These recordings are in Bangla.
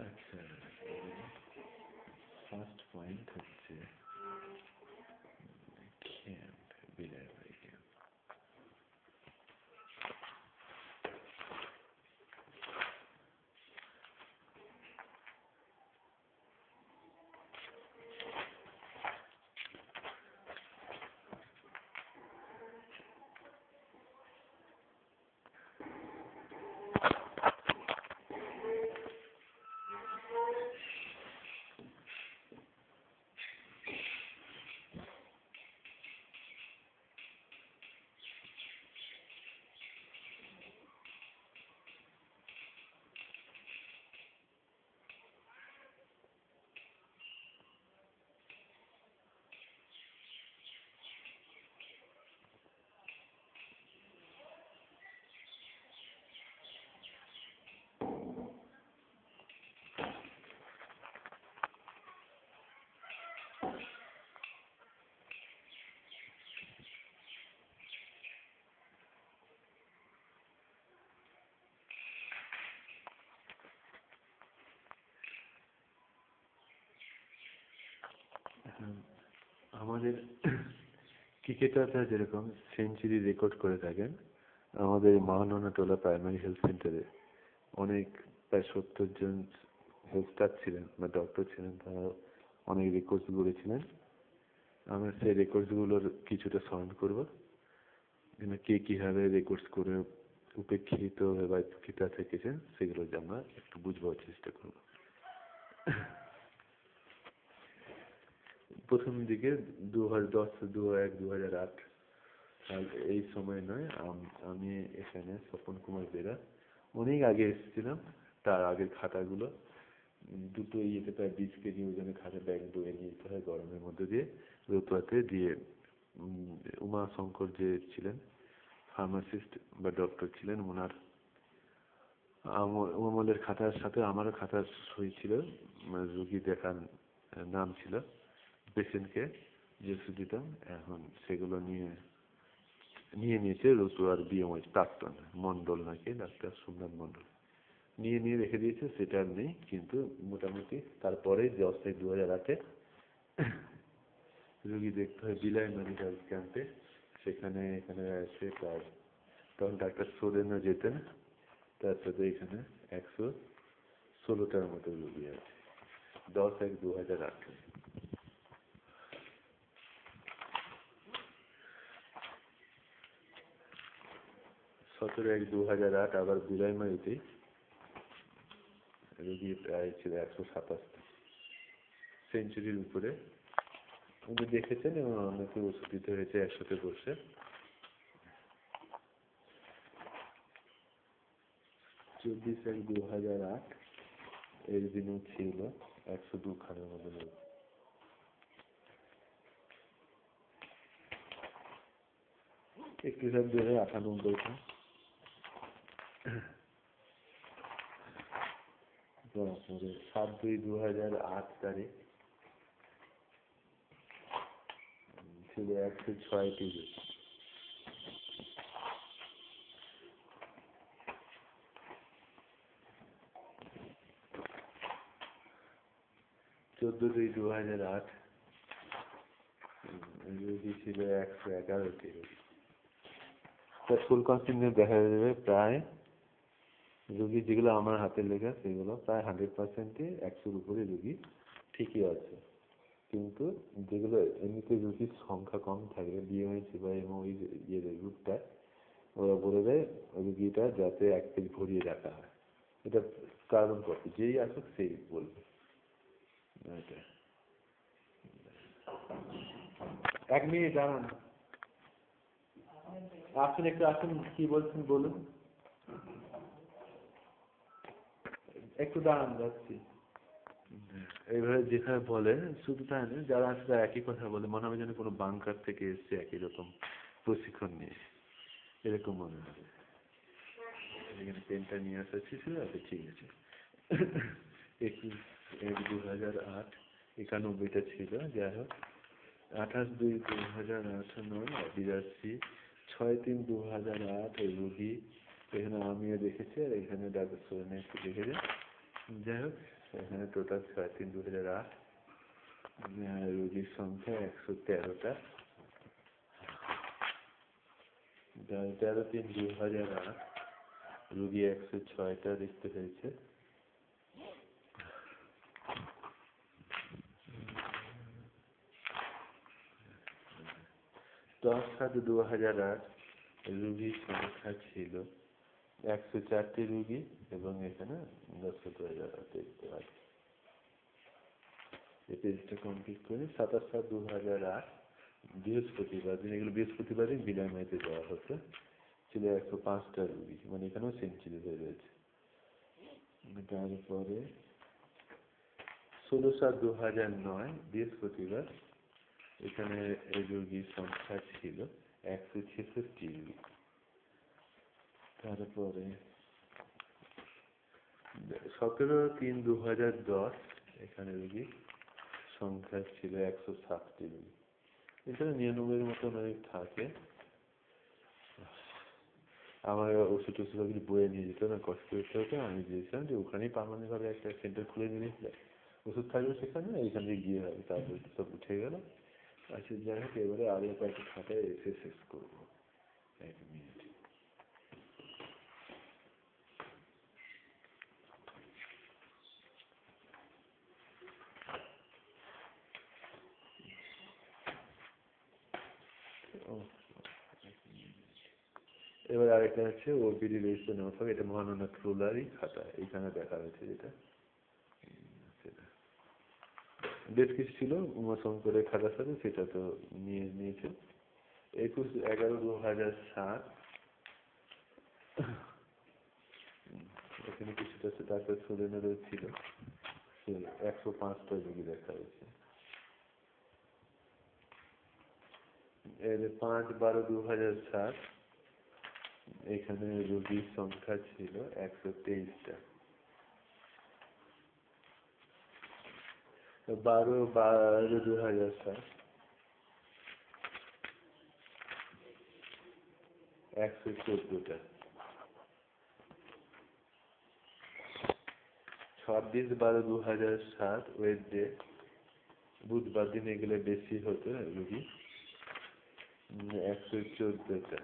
আচ্ছা, ফার্স্ট পয়েন্ট হচ্ছে ক্যাম্প, বিদায় বাড়ি ক্যাম্প। আমাদের ক্রিকেটাররা যেরকম সেঞ্চুরি রেকর্ড করে থাকেন, আমাদের মহাননাটোলা প্রাইমারি হেলথ সেন্টারে অনেক প্রায় 70 জন হেলথ স্টাফ ছিলেন বা ডক্টর ছিলেন, তারা অনেক রেকর্ডস গড়েছিলেন। আমরা সেই রেকর্ডসগুলোর কিছুটা স্মরণ করব, কে কীভাবে রেকর্ডস করে উপেক্ষিত বা উপেক্ষিত থেকেছেন সেগুলো আমরা একটু বুঝবার চেষ্টা করব। প্রথম দিকে 2010, 2001, 2008 সাল এই সময় নয়, আমি এখানে স্বপন কুমার বেরা অনেক আগে এসেছিলাম। তার আগের খাতাগুলো দুটো ইয়েতে প্রায় 20 কেজি ওজনের খাতা ব্যাগ বয়ে নিয়ে যেতে হয় গরমের মধ্যে দিয়ে রতুয়াতে দিয়ে। উমাশঙ্কর যে ছিলেন ফার্মাসিস্ট বা ডক্টর ছিলেন, ওনার আমলের খাতার সাথে আমারও খাতার সই ছিল, রুগী দেখার নাম ছিল, পেশেন্টকে যে ওষুধ দিতাম। এখন সেগুলো নিয়েছে রতুয়ার বিএমআই প্রাক্তন মন্ডল, নাকি ডাক্তার সোমনাথ মন্ডল নিয়ে রেখে দিয়েছে, সেটা আর নেই। কিন্তু মোটামুটি তারপরে 10/2008 রুগী দেখতে হয় বিলাই মেডিকেল ক্যাম্পে। এখানে আছে প্রায়, তখন ডাক্তার সোরেনও যেতেন, তার সাথে এখানে 116টার মতো রুগী আছে। 10/1/2008। 17/1/2008 আবার বিলাইমারিতেই রুগী প্রায় ছিল 127, সেঞ্চুরির উপরে। উনি দেখেছেন এবং অনেকে ওষুধ দিতে হয়েছে একসাথে বসে। 24/1/2008 এর দিনও ছিল 102খানার মতো লোক। 21/2/98 তারপরে 7/2/2008 তারিখ ছিল 106টি লোক। 14/2/2008 রোগী ছিল 111টি রোগী। ফুল কনসেন্টে দেখা যাবে প্রায় রুগী যেগুলো আমার হাতের লেখা সেগুলো প্রায় 100%ই 100-র উপরে রুগী ঠিকই আছে। কিন্তু যেগুলো এমনিতে রুগীর সংখ্যা কম থাকে বিএমআইসি বা এমওই গ্রুপটা, ওরা বলে দেয় রুগীটা যাতে 1 পেজ ভরিয়ে রাখা হয়। এটা কারণ কত, যেই আসুক সেই বলবে। 1 মিনিট দাঁড়ান। আসুন একটু আসুন, কি বলছেন বলুন। একটু দাঁড়ান, যাচ্ছি। এইভাবে যেখানে বলে, শুধু তাই না, যারা আছে তারা একই কথা বলে, মনে হবে যেন কোনো বাংকার থেকে এসছে একই রকম প্রশিক্ষণ নিয়ে, এরকম মনে হবে। এখানে পেনটা নিয়ে আসা ছিল, আচ্ছা ঠিক আছে। 21/1/2008, 91টা ছিল, যাই হোক। 28/2/2008 নয়, বিরাশি। 6/3/2008 রুগী, এখানে আমিও দেখেছি আর এখানে ডাক্তার সোহেল একটু দেখেছে। যাই হোক, এখানে টোটাল 6/3/2008, রুগীর সংখ্যা 113টা। 13/3/2008 রুগী 106টা দেখতে হয়েছে। 10/7/2008 রুগীর সংখ্যা ছিল 104টি রুগী, এবং এখানে 10/7/2008 দেখতে পাচ্ছি। এই পেজটা কমপ্লিট করে 27/7/2008 বৃহস্পতিবার দিন, এগুলো বৃহস্পতিবার দিন বিদায় মাইতে দেওয়া হতো, ছিল 105টা রুগী, মানে এখানেও সেঞ্চুরি হয়ে রয়েছে। তারপরে 16/7/2009 বৃহস্পতিবার, এখানে এই রোগীর সংখ্যা ছিল 166 রোগী। তারপরে 17/3/2010 এখানে রোগীর সংখ্যা ছিল 107টি রোগী। এখানে নিরানব্বইয়ের মতো অনেক থাকে। আমার ওষুধ টষুধ ওগুলি বয়ে নিয়ে যেত না, কষ্ট করতে হতো। আমি দিয়েছিলাম যে ওখানেই পার্মানেন্টভাবে একটা সেন্টার খুলে নিয়েছিল, ওষুধ থাকবে সেখানে, এইখান থেকে গিয়ে হবে। তারপরে সব উঠে গেল। আচ্ছা যাই হোক, এবারে আরও কয়েকটা খাতায় এসে শেষ করবো। 1 মিনিট। এবার আরেকটা হচ্ছে ওপিডি রেজিস্টার নেওয়া হবে, এটা মহানন্দ রুলারই খাতা, এইখানে দেখা হয়েছে যেটা, সেটা বেশ কিছু ছিল উমাশঙ্করের খাতার সাথে, সেটা তো নিয়েছে। 21/11/2007 এখানে কিছুটা ডাক্তার সোলেনেরও ছিল, সে 105টা রোগী দেখা হয়েছে। 5/12/2007 এখানে রোগীর সংখ্যা ছিল 123টা। 12/12/2007 114টা। 26/12/2007 ওয়েডনেসডে, বুধবার দিন, এগুলো বেশি হতো রুগী, 114টা।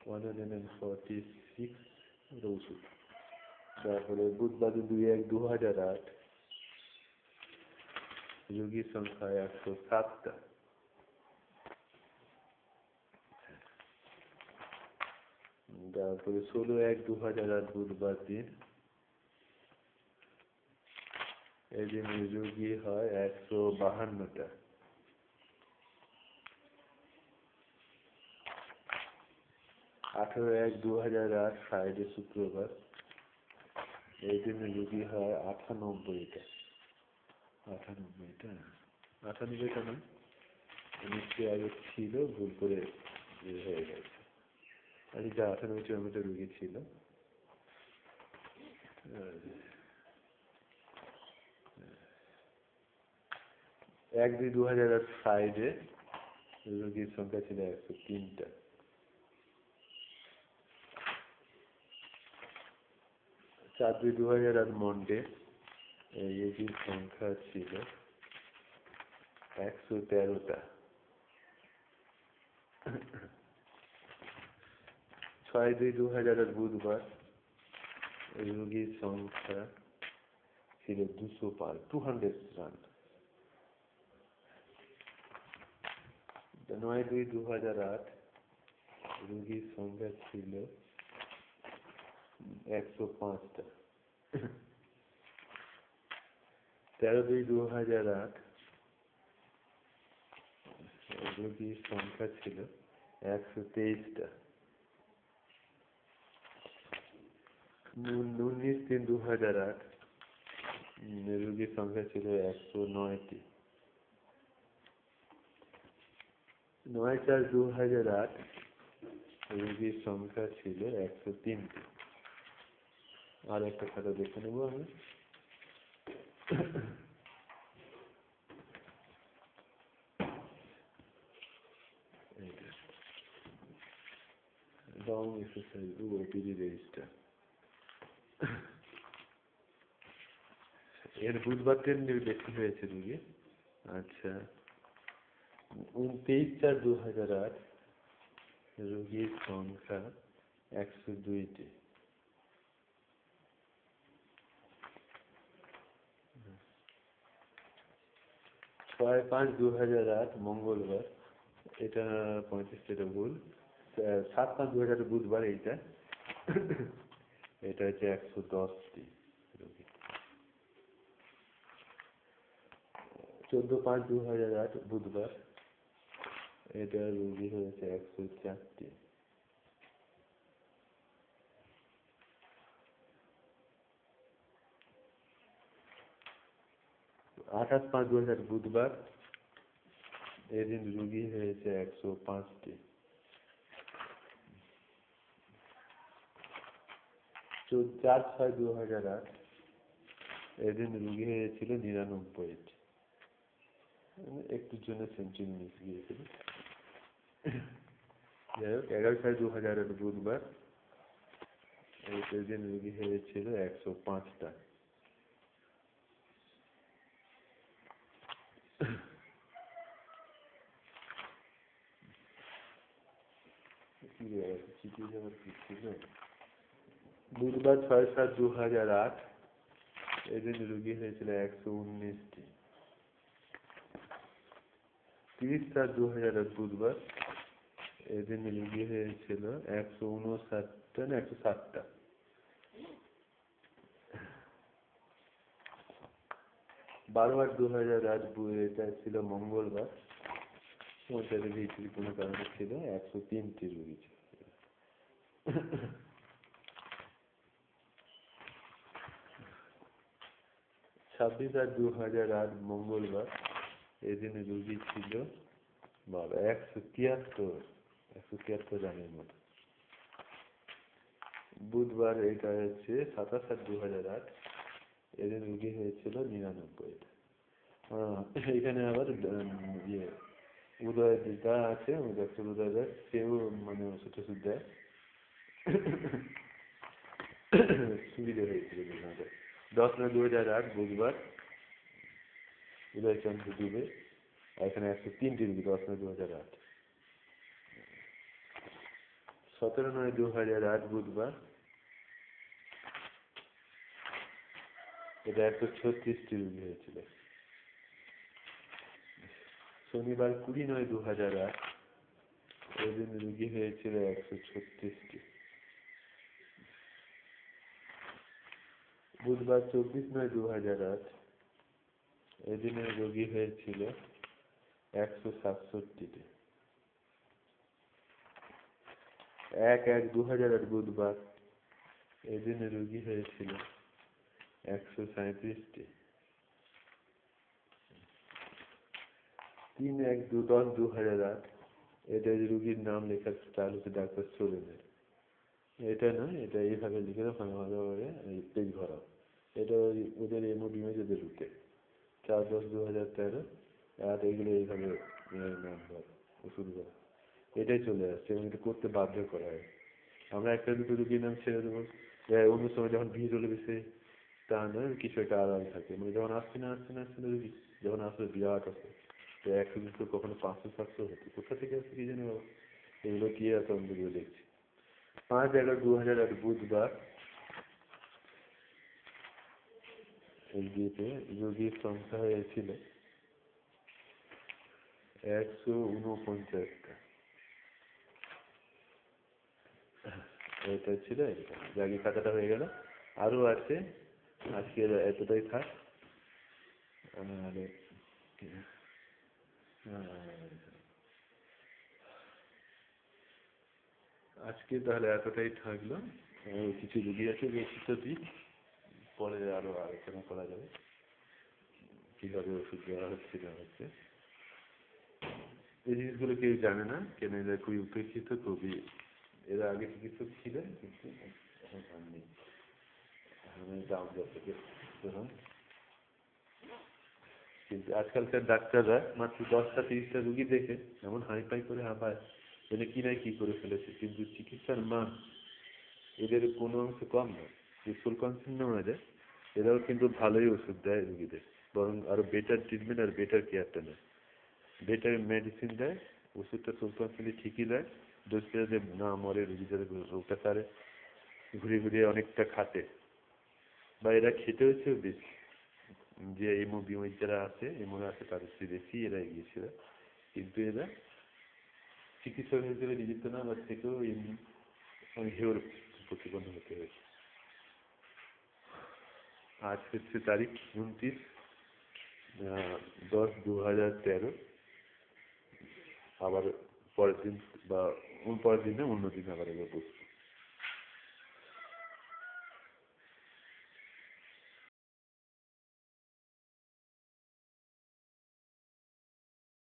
146 ওষুধ। তারপরে বুধবার 2/1/2008 রুগীর সংখ্যা 107টা। তারপরে 16/1/2008 বুধবার দিন, এই দিন রুগী হয় 152টা। 18/1/2008 ফ্রাইডে শুক্রবার, এই দিন রুগী হয় 98টা। 98টা, 98টা নয়, নিশ্চয়ই আগে ছিল, ভুল করে হয়ে গেছে। আর যা 98টার মধ্যে রুগী ছিল। 1/2/2008 ফ্রাইডে রোগীর সংখ্যা ছিল 103টা। 4/2/2008 মন্ডে রোগীর সংখ্যা ছিল 113টা। 6/2/2008 বুধবার রোগীর সংখ্যা ছিল 200 রান। 9/2/2008 রোগীর সংখ্যা ছিল 105টা। 13/2/2008 রোগীর সংখ্যা ছিল 123টা। 19/3/2008 রোগীর সংখ্যা ছিল 109টি। 9/4/2008 রোগীর সংখ্যা ছিল 103টি। আর একটা খাতা দেখে নেব আমি। Long exercise OPD register. এর বুধবার দিন বেশি হয়েছে রোগী। আচ্ছা, 29/4/2008 রোগীর সংখ্যা 102টি। 6/5/2008 মঙ্গলবার, এটা 35টা ভুল। 7/5/2008 বুধবার, এইটা এটা হচ্ছে 110টি রোগী। 14/5/2008 বুধবার, এটা রোগী হয়েছে 104টি। 28/5/2008 বুধবার, এদিন রোগী হয়েছে 105টি। 4/6/2008 এদিন রোগী হয়েছিল 99টি। একটুর জন্য সেঞ্চুরি মিস গিয়েছিল। যাই হোক, 11/6/2008 বুধবার, সেদিন রোগী হয়েছিল 105টা। 6/7/2008 এদিন রোগী হয়েছিল 119টি। 30/7/2008 বুধবার, এদিন রোগী হয়েছিল 159টা না 160টা। 12/8/2008 এটা ছিল মঙ্গলবার, ওটার ভিতরে কোনো কারণে ছিল 103টি রোগী ছিল। 26/8/2008 মঙ্গলবার, এদিন রোগী ছিল 173 রানের মতো। বুধবার, এটা হচ্ছে 27/8/2008 এদিন রোগী হয়েছিল 99টা। এখানে আবার উদয় যেটা আছে, ডক্টর উদয় দাস, সেও মানে ওষুধ টষুধ দেয়। সুবিধা হয়েছিল। 10/9/2008 বুধবার, উদয়চন্দ্র দুবে, এখানে 103টি রোগী। 10/9/2008। 17/9/2008 বুধবার, এটা 136টি রোগী হয়েছিল। শনিবার 20/9/2008 এদিন রোগী হয়েছিল 136টি। বুধবার 24/9/2008 এদিনে রোগী হয়েছিল 167টি। 1/1/2008 বুধবার, এদিনে রোগী হয়েছিল 137টি। 3/1/10/2008 এটা রোগীর নাম লেখার স্টাইল হচ্ছে ডাক্তার সোরেনের। এটা না, এটা এইভাবে লিখে দাও, ভালো করে পেজ ভরাও। এটা ওদের এমওডি ওদের রুটে 4/10/2013, আর এগুলো এইভাবে নাম ধরো, ওষুধ ধরো, এটাই চলে আসছে এবং এটা করতে বাধ্য করা হয়। আমরা একটা দুটো রুগীর নাম ছেড়ে দেবো, অন্য সময় যখন ভিড় হলে বেশি, তা নয়, কিছু একটা আড়াল থাকে। মানে যখন আসছে না রুগী, যখন আসলে বিরাট আসে, তো 100-200, কখনো 500-700 হতো। কোথা থেকে আসছে কি জানি বাবা, এগুলো কি এত অন্ধগুলো দেখছি। 5/11/2008 বুধবার, এলজিতে রোগীর সংখ্যা হয়েছিল 149টা। এটা ছিল এটা। জাগি খাতাটা হয়ে গেল। আরও আছে, আজকে এতটাই থাক। আর আজকে তাহলে এতটাই থাকলো। কিছু রুগী আছে বেশি তো দিই, পরে আরো আলোচনা করা যাবে কীভাবে ওষুধ দেওয়া হচ্ছে না হচ্ছে। এই জিনিসগুলো কেউ জানে না, কেন এরা খুবই উপেক্ষিত, খুবই এরা আগে চিকিৎসক ছিলেন কিন্তু এখন আর নেই। এখন দাম যত হয়, কিন্তু আজকালকার ডাক্তাররা মাত্র 10টা 30টা রুগী দেখে এমন হাইফাই করে হাঁপায় যেন কি নাই কি করে ফেলেছে, কিন্তু চিকিৎসার মান এদের কোনো অংশ কম নয়। যে ফুল কনসেন্ট নেওয়া যায় এরাও কিন্তু ভালোই ওষুধ দেয় রুগীদের, বরং আরো বেটার ট্রিটমেন্ট আর বেটার কেয়ারটা নেয়, বেটার মেডিসিন দেয়, ওষুধটা ফুল কনসেন্টলি ঠিকই দেয়, ডোজ যে না মরে রুগী যাদের রোগটা সারে, ঘুরিয়ে ঘুরিয়ে অনেকটা খাটে, বা এরা খেতে হচ্ছেও বেশি। যে এমো বিমো যারা আছে এমো আছে তাদের চেয়ে বেশি এরা এগিয়েছিল, কিন্তু এরা চিকিৎসক হিসেবে নিযুক্ত না বা থেকেও এমনি হেওর প্রতিপন্ন হতে হয়েছে। আজ হচ্ছে তারিখ 29/10/2013। আবার পরের দিন বা পরের দিনে অন্য দিন আবার এবার বসছি।